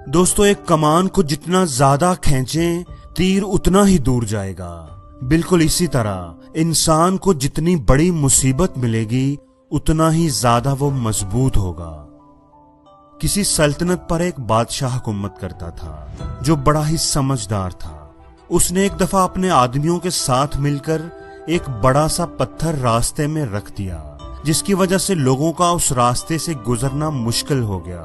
दोस्तों, एक कमान को जितना ज्यादा खींचें तीर उतना ही दूर जाएगा। बिल्कुल इसी तरह इंसान को जितनी बड़ी मुसीबत मिलेगी उतना ही ज्यादा वो मजबूत होगा। किसी सल्तनत पर एक बादशाह हुकूमत करता था जो बड़ा ही समझदार था। उसने एक दफा अपने आदमियों के साथ मिलकर एक बड़ा सा पत्थर रास्ते में रख दिया, जिसकी वजह से लोगों का उस रास्ते से गुजरना मुश्किल हो गया।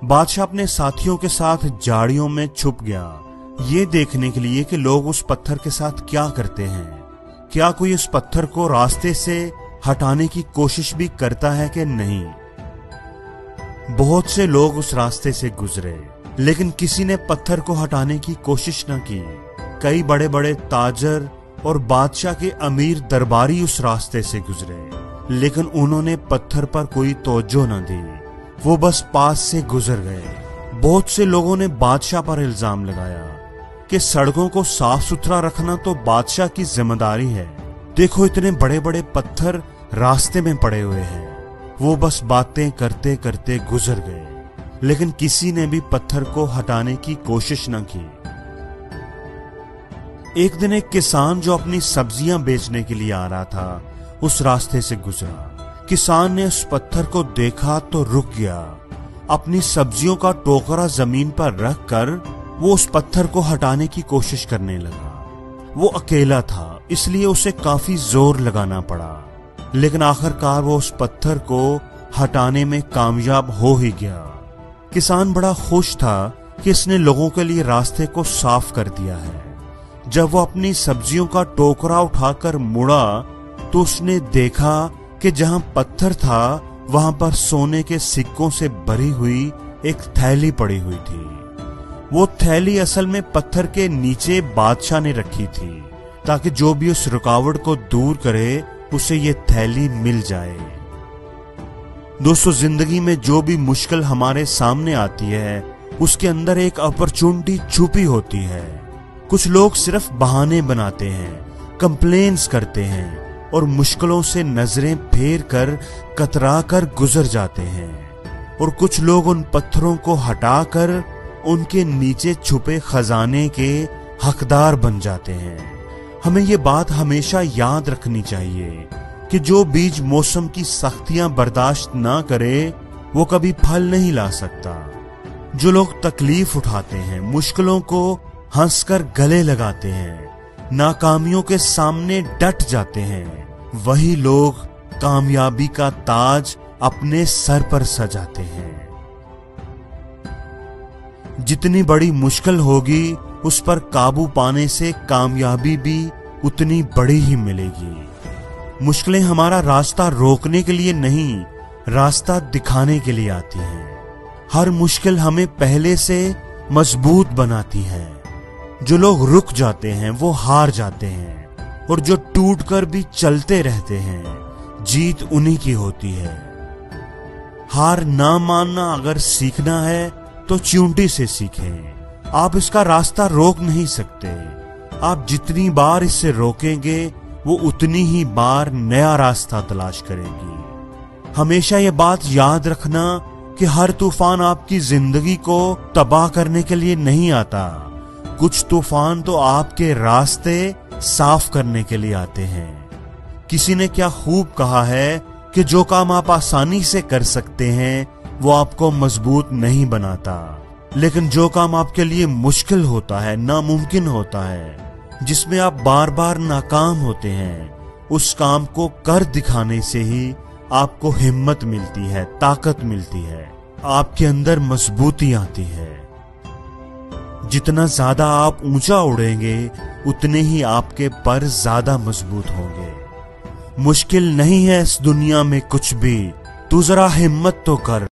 बादशाह अपने साथियों के साथ झाड़ियों में छुप गया, ये देखने के लिए कि लोग उस पत्थर के साथ क्या करते हैं। क्या कोई उस पत्थर को रास्ते से हटाने की कोशिश भी करता है कि नहीं। बहुत से लोग उस रास्ते से गुजरे, लेकिन किसी ने पत्थर को हटाने की कोशिश न की। कई बड़े बड़े ताजर और बादशाह के अमीर दरबारी उस रास्ते से गुजरे, लेकिन उन्होंने पत्थर पर कोई तवज्जो न दी, वो बस पास से गुजर गए। बहुत से लोगों ने बादशाह पर इल्जाम लगाया कि सड़कों को साफ सुथरा रखना तो बादशाह की जिम्मेदारी है। देखो, इतने बड़े बड़े पत्थर रास्ते में पड़े हुए हैं। वो बस बातें करते करते गुजर गए, लेकिन किसी ने भी पत्थर को हटाने की कोशिश न की। एक दिन एक किसान जो अपनी सब्जियां बेचने के लिए आ रहा था उस रास्ते से गुजरा। किसान ने उस पत्थर को देखा तो रुक गया। अपनी सब्जियों का टोकरा जमीन पर रखकर वो उस पत्थर को हटाने की कोशिश करने लगा। वो अकेला था, इसलिए उसे काफी जोर लगाना पड़ा, लेकिन आखिरकार वो उस पत्थर को हटाने में कामयाब हो ही गया। किसान बड़ा खुश था कि इसने लोगों के लिए रास्ते को साफ कर दिया है। जब वो अपनी सब्जियों का टोकरा उठाकर मुड़ा तो उसने देखा कि जहां पत्थर था वहां पर सोने के सिक्कों से भरी हुई एक थैली पड़ी हुई थी। वो थैली असल में पत्थर के नीचे बादशाह ने रखी थी, ताकि जो भी उस रुकावट को दूर करे उसे ये थैली मिल जाए। दोस्तों, जिंदगी में जो भी मुश्किल हमारे सामने आती है उसके अंदर एक अपॉर्चुनिटी छुपी होती है। कुछ लोग सिर्फ बहाने बनाते हैं, कंप्लेन्स करते हैं और मुश्किलों से नजरें फेर कर कतरा कर गुजर जाते हैं, और कुछ लोग उन पत्थरों को हटाकर उनके नीचे छुपे खजाने के हकदार बन जाते हैं। हमें ये बात हमेशा याद रखनी चाहिए कि जो बीज मौसम की सख्तियां बर्दाश्त ना करे वो कभी फल नहीं ला सकता। जो लोग तकलीफ उठाते हैं, मुश्किलों को हंसकर गले लगाते हैं, नाकामियों के सामने डट जाते हैं, वही लोग कामयाबी का ताज अपने सर पर सजाते हैं। जितनी बड़ी मुश्किल होगी उस पर काबू पाने से कामयाबी भी उतनी बड़ी ही मिलेगी। मुश्किलें हमारा रास्ता रोकने के लिए नहीं, रास्ता दिखाने के लिए आती हैं। हर मुश्किल हमें पहले से मजबूत बनाती है। जो लोग रुक जाते हैं वो हार जाते हैं, और जो टूटकर भी चलते रहते हैं जीत उन्हीं की होती है। हार ना मानना अगर सीखना है तो चींटी से सीखें। आप इसका रास्ता रोक नहीं सकते। आप जितनी बार इसे रोकेंगे वो उतनी ही बार नया रास्ता तलाश करेगी। हमेशा ये बात याद रखना कि हर तूफान आपकी जिंदगी को तबाह करने के लिए नहीं आता। कुछ तूफान तो आपके रास्ते साफ करने के लिए आते हैं। किसी ने क्या खूब कहा है कि जो काम आप आसानी से कर सकते हैं वो आपको मजबूत नहीं बनाता, लेकिन जो काम आपके लिए मुश्किल होता है, नामुमकिन होता है, जिसमें आप बार बार नाकाम होते हैं, उस काम को कर दिखाने से ही आपको हिम्मत मिलती है, ताकत मिलती है, आपके अंदर मजबूती आती है। जितना ज्यादा आप ऊंचा उड़ेंगे उतने ही आपके पर ज्यादा मजबूत होंगे। मुश्किल नहीं है इस दुनिया में कुछ भी, तू जरा हिम्मत तो कर।